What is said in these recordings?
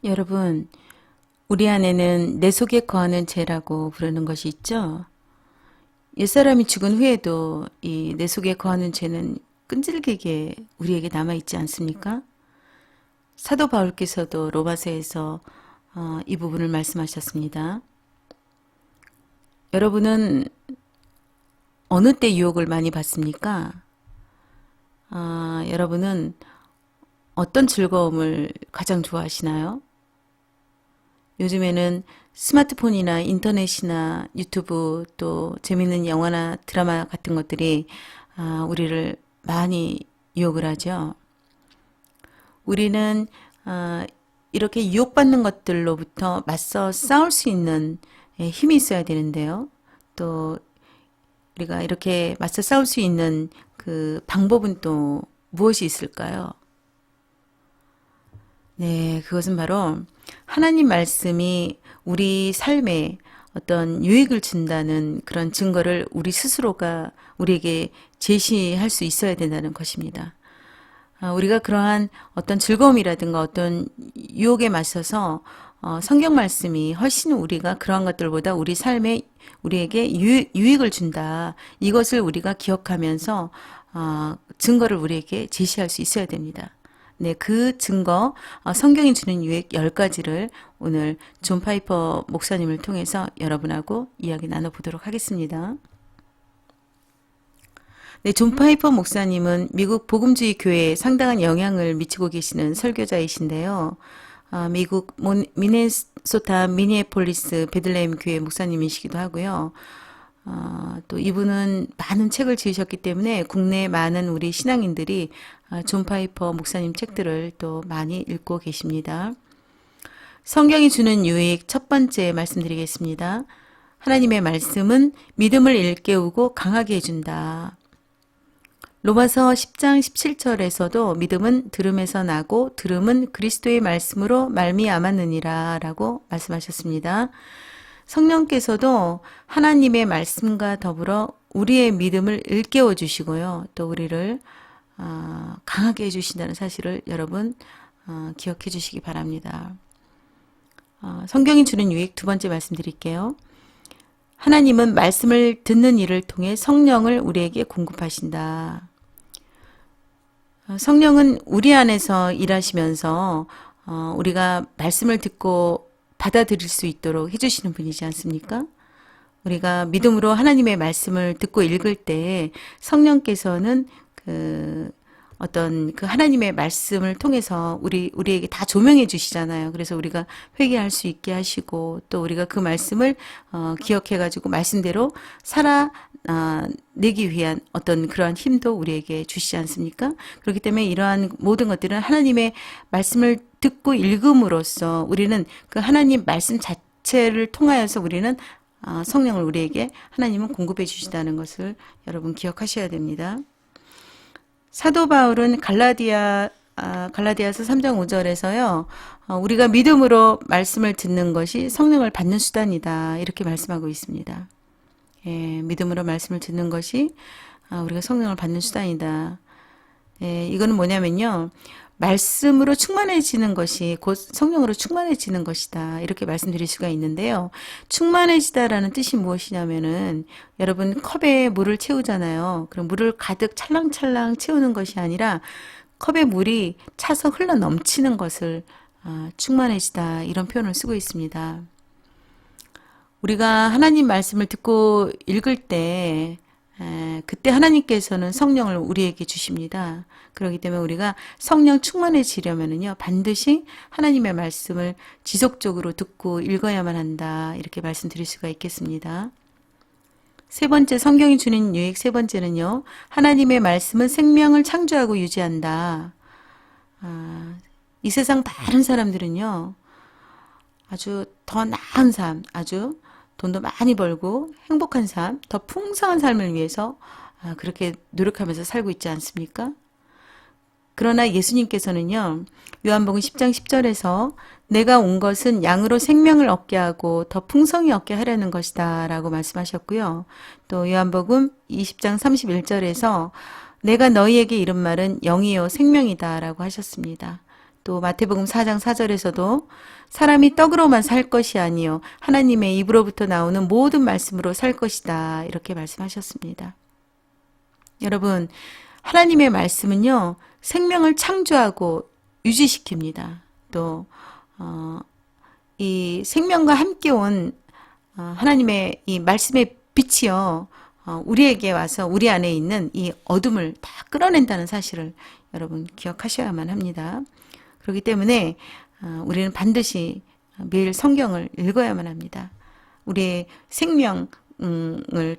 여러분, 우리 안에는 내 속에 거하는 죄라고 부르는 것이 있죠. 옛사람이 죽은 후에도 이 내 속에 거하는 죄는 끈질기게 우리에게 남아있지 않습니까? 사도 바울께서도 로마서에서 이 부분을 말씀하셨습니다. 여러분은 어느 때 유혹을 많이 받습니까? 여러분은 어떤 즐거움을 가장 좋아하시나요? 요즘에는 스마트폰이나 인터넷이나 유튜브 또 재밌는 영화나 드라마 같은 것들이 우리를 많이 유혹을 하죠. 우리는 이렇게 유혹받는 것들로부터 맞서 싸울 수 있는 힘이 있어야 되는데요. 또 우리가 이렇게 맞서 싸울 수 있는 그 방법은 또 무엇이 있을까요? 네, 그것은 바로 하나님 말씀이 우리 삶에 어떤 유익을 준다는 그런 증거를 우리 스스로가 우리에게 제시할 수 있어야 된다는 것입니다. 우리가 그러한 어떤 즐거움이라든가 어떤 유혹에 맞서서 성경 말씀이 훨씬 우리가 그러한 것들보다 우리 삶에 우리에게 유익을 준다. 이것을 우리가 기억하면서 증거를 우리에게 제시할 수 있어야 됩니다. 네, 그 증거, 성경이 주는 유익 10가지를 오늘 존 파이퍼 목사님을 통해서 여러분하고 이야기 나눠보도록 하겠습니다. 네, 존 파이퍼 목사님은 미국 복음주의 교회에 상당한 영향을 미치고 계시는 설교자이신데요. 미국 미네소타 미니애폴리스 베들레헴 교회 목사님이시기도 하고요. 또 이분은 많은 책을 지으셨기 때문에 국내 많은 우리 신앙인들이 존 파이퍼 목사님 책들을 또 많이 읽고 계십니다. 성경이 주는 유익 첫 번째 말씀드리겠습니다. 하나님의 말씀은 믿음을 일깨우고 강하게 해준다. 로마서 10장 17절에서도 믿음은 들음에서 나고 들음은 그리스도의 말씀으로 말미암았느니라 라고 말씀하셨습니다. 성령께서도 하나님의 말씀과 더불어 우리의 믿음을 일깨워 주시고요. 또 우리를 강하게 해주신다는 사실을 여러분 기억해 주시기 바랍니다. 성경이 주는 유익 두 번째 말씀드릴게요. 하나님은 말씀을 듣는 이를 통해 성령을 우리에게 공급하신다. 성령은 우리 안에서 일하시면서 우리가 말씀을 듣고 받아들일 수 있도록 해주시는 분이지 않습니까? 우리가 믿음으로 하나님의 말씀을 듣고 읽을 때 성령께서는 어떤 그 하나님의 말씀을 통해서 우리에게 다 조명해 주시잖아요. 그래서 우리가 회개할 수 있게 하시고 또 우리가 그 말씀을 기억해 가지고 말씀대로 살아내기 위한 어떤 그러한 힘도 우리에게 주시지 않습니까? 그렇기 때문에 이러한 모든 것들은 하나님의 말씀을 듣고 읽음으로써 우리는 그 하나님 말씀 자체를 통하여서 우리는 성령을 우리에게 하나님은 공급해 주시다는 것을 여러분 기억하셔야 됩니다. 사도 바울은 갈라디아서 3장 5절에서요. 우리가 믿음으로 말씀을 듣는 것이 성령을 받는 수단이다. 이렇게 말씀하고 있습니다. 예, 믿음으로 말씀을 듣는 것이 우리가 성령을 받는 수단이다. 예, 이거는 뭐냐면요. 말씀으로 충만해지는 것이 곧 성령으로 충만해지는 것이다. 이렇게 말씀드릴 수가 있는데요. 충만해지다라는 뜻이 무엇이냐면은 여러분 컵에 물을 채우잖아요. 그럼 물을 가득 찰랑찰랑 채우는 것이 아니라 컵에 물이 차서 흘러 넘치는 것을 충만해지다 이런 표현을 쓰고 있습니다. 우리가 하나님 말씀을 듣고 읽을 때 그때 하나님께서는 성령을 우리에게 주십니다. 그렇기 때문에 우리가 성령 충만해지려면요 반드시 하나님의 말씀을 지속적으로 듣고 읽어야만 한다. 이렇게 말씀드릴 수가 있겠습니다. 세 번째, 성경이 주는 유익 세 번째는요. 하나님의 말씀은 생명을 창조하고 유지한다. 이 세상 다른 사람들은요. 아주 더 나은 삶, 아주 돈도 많이 벌고 행복한 삶, 더 풍성한 삶을 위해서 그렇게 노력하면서 살고 있지 않습니까? 그러나 예수님께서는요. 요한복음 10장 10절에서 내가 온 것은 양으로 생명을 얻게 하고 더 풍성히 얻게 하려는 것이다 라고 말씀하셨고요. 또 요한복음 20장 31절에서 내가 너희에게 이른 말은 영이요 생명이다 라고 하셨습니다. 또 마태복음 4장 4절에서도 사람이 떡으로만 살 것이 아니요 하나님의 입으로부터 나오는 모든 말씀으로 살 것이다. 이렇게 말씀하셨습니다. 여러분, 하나님의 말씀은요, 생명을 창조하고 유지시킵니다. 또, 이 생명과 함께 온 하나님의 이 말씀의 빛이요, 우리에게 와서 우리 안에 있는 이 어둠을 다 끌어낸다는 사실을 여러분 기억하셔야만 합니다. 그렇기 때문에 우리는 반드시 매일 성경을 읽어야만 합니다. 우리의 생명을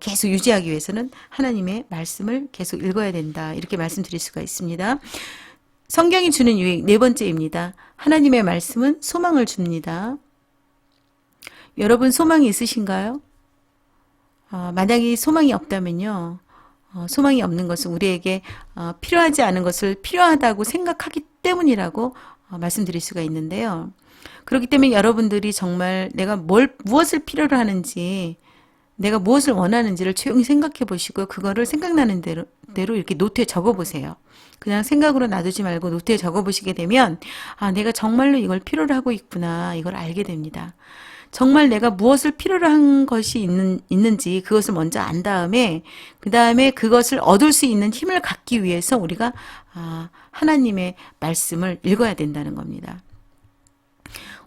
계속 유지하기 위해서는 하나님의 말씀을 계속 읽어야 된다. 이렇게 말씀드릴 수가 있습니다. 성경이 주는 유익 네 번째입니다. 하나님의 말씀은 소망을 줍니다. 여러분 소망이 있으신가요? 만약에 소망이 없다면요. 소망이 없는 것은 우리에게 필요하지 않은 것을 필요하다고 생각하기 때문이라고 말씀드릴 수가 있는데요. 그렇기 때문에 여러분들이 정말 내가 무엇을 필요로 하는지, 내가 무엇을 원하는지를 조용히 생각해 보시고 그거를 생각나는 대로 이렇게 노트에 적어 보세요. 그냥 생각으로 놔두지 말고 노트에 적어 보시게 되면 내가 정말로 이걸 필요로 하고 있구나, 이걸 알게 됩니다. 정말 내가 무엇을 필요로 한 것이 있는지 그것을 먼저 안 다음에 그 다음에 그것을 얻을 수 있는 힘을 갖기 위해서 우리가 하나님의 말씀을 읽어야 된다는 겁니다.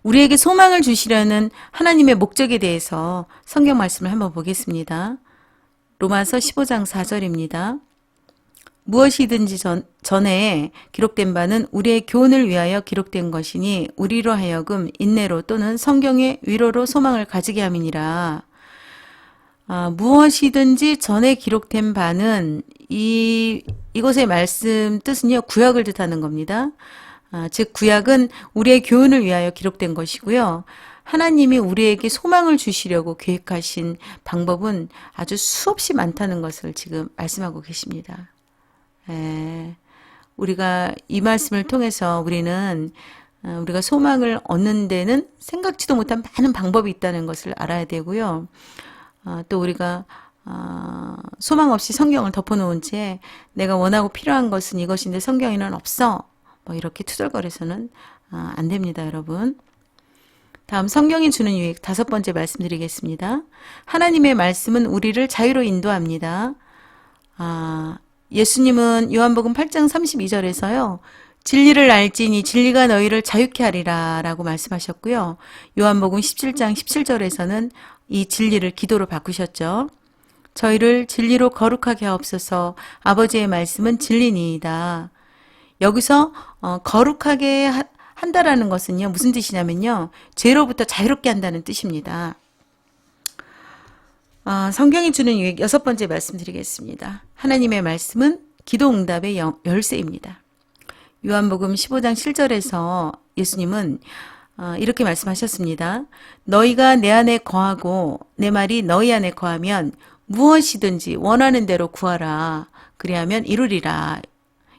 우리에게 소망을 주시려는 하나님의 목적에 대해서 성경 말씀을 한번 보겠습니다. 로마서 15장 4절입니다. 무엇이든지 전에 기록된 바는 우리의 교훈을 위하여 기록된 것이니 우리로 하여금 인내로 또는 성경의 위로로 소망을 가지게 함이니라. 무엇이든지 전에 기록된 바는 이것의 말씀 뜻은요, 구약을 뜻하는 겁니다. 즉 구약은 우리의 교훈을 위하여 기록된 것이고요. 하나님이 우리에게 소망을 주시려고 계획하신 방법은 아주 수없이 많다는 것을 지금 말씀하고 계십니다. 우리가 이 말씀을 통해서 우리가 소망을 얻는 데는 생각지도 못한 많은 방법이 있다는 것을 알아야 되고요. 또 우리가 소망 없이 성경을 덮어놓은 채 내가 원하고 필요한 것은 이것인데 성경에는 없어, 뭐 이렇게 투덜거려서는 안 됩니다, 여러분. 다음 성경이 주는 유익 다섯 번째 말씀드리겠습니다. 하나님의 말씀은 우리를 자유로 인도합니다. 예수님은 요한복음 8장 32절에서요. 진리를 알지니 진리가 너희를 자유케 하리라 라고 말씀하셨고요. 요한복음 17장 17절에서는 이 진리를 기도로 바꾸셨죠. 저희를 진리로 거룩하게 하옵소서. 아버지의 말씀은 진리니이다. 여기서 거룩하게 한다라는 것은요. 무슨 뜻이냐면요. 죄로부터 자유롭게 한다는 뜻입니다. 성경이 주는 유익 여섯 번째 말씀드리겠습니다. 하나님의 말씀은 기도 응답의 열쇠입니다. 요한복음 15장 7절에서 예수님은 이렇게 말씀하셨습니다. 너희가 내 안에 거하고 내 말이 너희 안에 거하면 무엇이든지 원하는 대로 구하라. 그리하면 이루리라.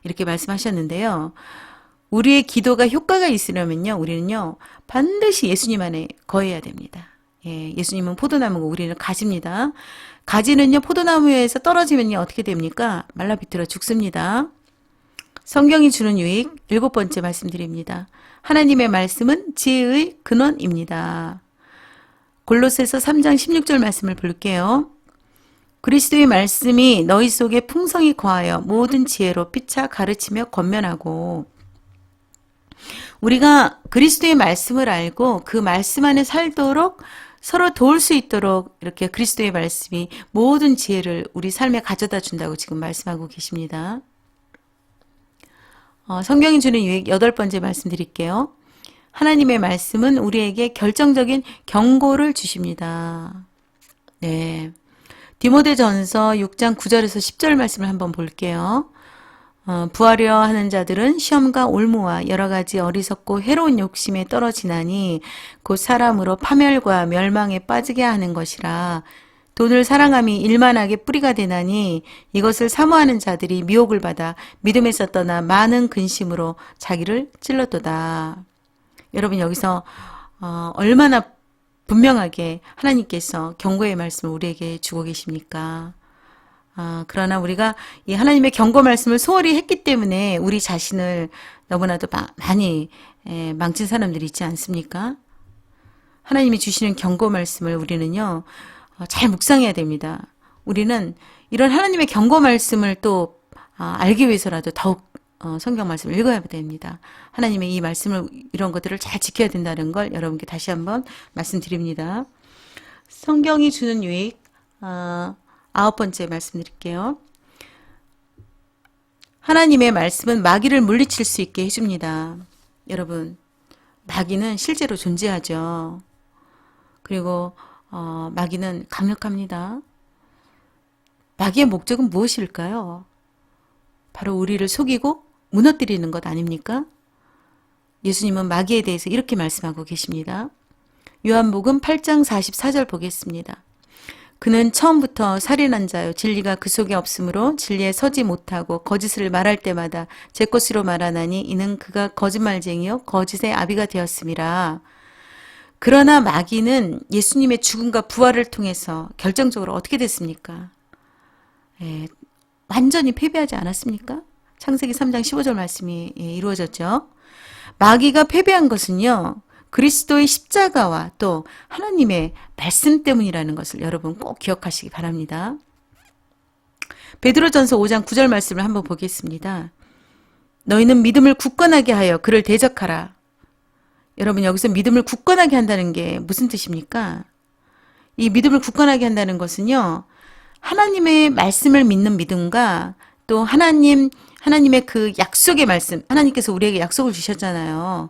이렇게 말씀하셨는데요. 우리의 기도가 효과가 있으려면요. 우리는요. 반드시 예수님 안에 거해야 됩니다. 예수님은 포도나무고 우리는 가지입니다. 가지는요, 포도나무에서 떨어지면요, 어떻게 됩니까? 말라 비틀어 죽습니다. 성경이 주는 유익 일곱 번째 말씀드립니다. 하나님의 말씀은 지혜의 근원입니다. 골로새서 3장 16절 말씀을 볼게요. 그리스도의 말씀이 너희 속에 풍성히 거하여 모든 지혜로 피차 가르치며 권면하고, 우리가 그리스도의 말씀을 알고 그 말씀 안에 살도록 서로 도울 수 있도록 이렇게 그리스도의 말씀이 모든 지혜를 우리 삶에 가져다 준다고 지금 말씀하고 계십니다. 성경이 주는 유익 여덟 번째 말씀드릴게요. 하나님의 말씀은 우리에게 결정적인 경고를 주십니다. 네. 디모데전서 6장 9절에서 10절 말씀을 한번 볼게요. 부하려 하는 자들은 시험과 올무와 여러 가지 어리석고 해로운 욕심에 떨어지나니 곧 사람으로 파멸과 멸망에 빠지게 하는 것이라. 돈을 사랑함이 일만하게 뿌리가 되나니 이것을 사모하는 자들이 미혹을 받아 믿음에서 떠나 많은 근심으로 자기를 찔렀도다. 여러분 여기서 얼마나 분명하게 하나님께서 경고의 말씀을 우리에게 주고 계십니까? 그러나 우리가 이 하나님의 경고 말씀을 소홀히 했기 때문에 우리 자신을 너무나도 많이 망친 사람들이 있지 않습니까? 하나님이 주시는 경고 말씀을 우리는요, 잘 묵상해야 됩니다. 우리는 이런 하나님의 경고 말씀을 또 알기 위해서라도 더욱 성경 말씀을 읽어야 됩니다. 하나님의 이 말씀을, 이런 것들을 잘 지켜야 된다는 걸 여러분께 다시 한번 말씀드립니다. 성경이 주는 유익, 9번째 말씀드릴게요. 하나님의 말씀은 마귀를 물리칠 수 있게 해줍니다. 여러분, 마귀는 실제로 존재하죠. 그리고 마귀는 강력합니다. 마귀의 목적은 무엇일까요? 바로 우리를 속이고 무너뜨리는 것 아닙니까? 예수님은 마귀에 대해서 이렇게 말씀하고 계십니다. 요한복음 8장 44절 보겠습니다. 그는 처음부터 살인한 자요 진리가 그 속에 없으므로 진리에 서지 못하고 거짓을 말할 때마다 제 것으로 말하나니 이는 그가 거짓말쟁이요 거짓의 아비가 되었음이라. 그러나 마귀는 예수님의 죽음과 부활을 통해서 결정적으로 어떻게 됐습니까? 완전히 패배하지 않았습니까? 창세기 3장 15절 말씀이 이루어졌죠. 마귀가 패배한 것은요, 그리스도의 십자가와 또 하나님의 말씀 때문이라는 것을 여러분 꼭 기억하시기 바랍니다. 베드로전서 5장 9절 말씀을 한번 보겠습니다. 너희는 믿음을 굳건하게 하여 그를 대적하라. 여러분, 여기서 믿음을 굳건하게 한다는 게 무슨 뜻입니까? 이 믿음을 굳건하게 한다는 것은요, 하나님의 말씀을 믿는 믿음과 또 하나님의 그 약속의 말씀, 하나님께서 우리에게 약속을 주셨잖아요.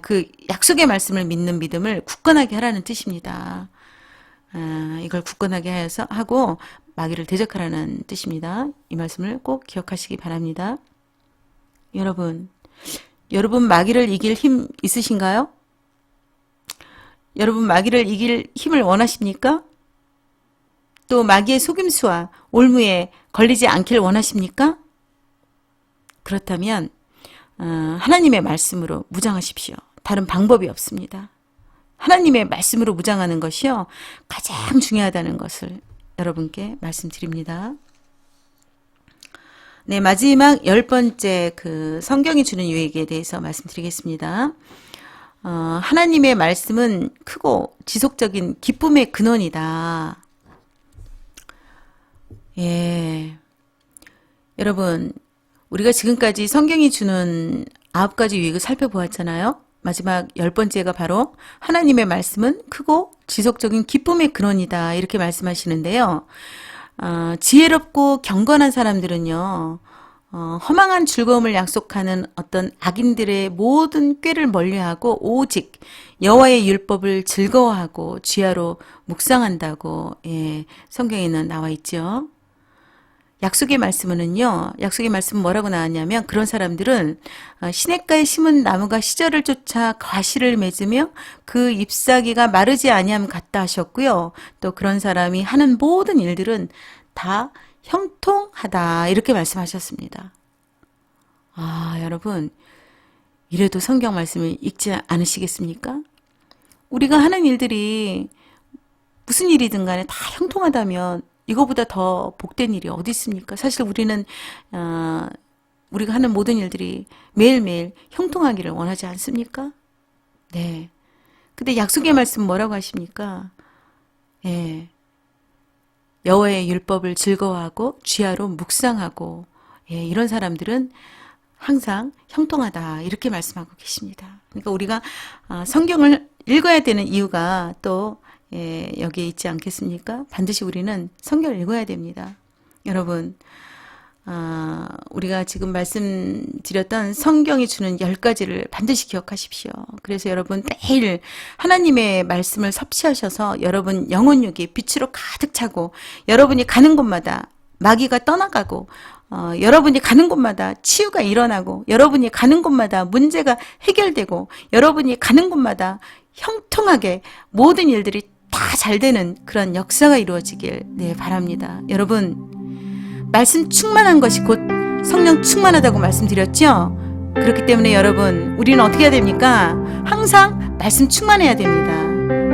그 약속의 말씀을 믿는 믿음을 굳건하게 하라는 뜻입니다. 이걸 굳건하게 하고 마귀를 대적하라는 뜻입니다. 이 말씀을 꼭 기억하시기 바랍니다. 여러분 마귀를 이길 힘 있으신가요? 여러분 마귀를 이길 힘을 원하십니까? 또 마귀의 속임수와 올무에 걸리지 않길 원하십니까? 그렇다면 하나님의 말씀으로 무장하십시오. 다른 방법이 없습니다. 하나님의 말씀으로 무장하는 것이요, 가장 중요하다는 것을 여러분께 말씀드립니다. 네, 마지막 10번째 그 성경이 주는 유익에 대해서 말씀드리겠습니다. 하나님의 말씀은 크고 지속적인 기쁨의 근원이다. 여러분, 우리가 지금까지 성경이 주는 9가지 유익을 살펴보았잖아요. 마지막 10번째가 바로 하나님의 말씀은 크고 지속적인 기쁨의 근원이다, 이렇게 말씀하시는데요. 지혜롭고 경건한 사람들은요, 허망한 즐거움을 약속하는 어떤 악인들의 모든 꾀를 멀리하고 오직 여호와의 율법을 즐거워하고 주야로 묵상한다고 성경에는 나와 있죠. 약속의 말씀은요, 약속의 말씀은 뭐라고 나왔냐면, 그런 사람들은 시냇가에 심은 나무가 시절을 쫓아 과실을 맺으며 그 잎사귀가 마르지 아니함 같다 하셨고요. 또 그런 사람이 하는 모든 일들은 다 형통하다, 이렇게 말씀하셨습니다. 여러분, 이래도 성경 말씀을 읽지 않으시겠습니까? 우리가 하는 일들이 무슨 일이든 간에 다 형통하다면 이거보다 더 복된 일이 어디 있습니까? 사실 우리는 우리가 하는 모든 일들이 매일매일 형통하기를 원하지 않습니까? 네. 근데 약속의 말씀 뭐라고 하십니까? 여호와의 율법을 즐거워하고 주야로 묵상하고, 이런 사람들은 항상 형통하다, 이렇게 말씀하고 계십니다. 그러니까 우리가 성경을 읽어야 되는 이유가 또 여기에 있지 않겠습니까? 반드시 우리는 성경을 읽어야 됩니다. 여러분, 우리가 지금 말씀드렸던 성경이 주는 10가지를 반드시 기억하십시오. 그래서 여러분 매일 하나님의 말씀을 섭취하셔서 여러분 영혼육이 빛으로 가득 차고, 여러분이 가는 곳마다 마귀가 떠나가고, 여러분이 가는 곳마다 치유가 일어나고, 여러분이 가는 곳마다 문제가 해결되고, 여러분이 가는 곳마다 형통하게 모든 일들이 다 잘 되는 그런 역사가 이루어지길 바랍니다. 여러분, 말씀 충만한 것이 곧 성령 충만하다고 말씀드렸죠? 그렇기 때문에 여러분, 우리는 어떻게 해야 됩니까? 항상 말씀 충만해야 됩니다.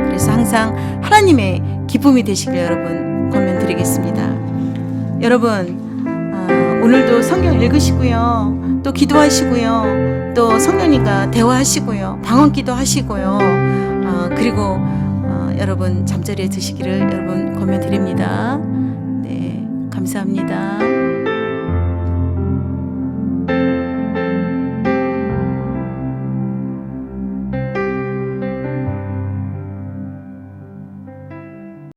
그래서 항상 하나님의 기쁨이 되시길 여러분 권면드리겠습니다. 여러분 오늘도 성경 읽으시고요. 또 기도하시고요. 또 성령님과 대화하시고요. 방언기도 하시고요. 그리고 여러분 잠자리에 드시기를 여러분 권면드립니다. 네, 감사합니다.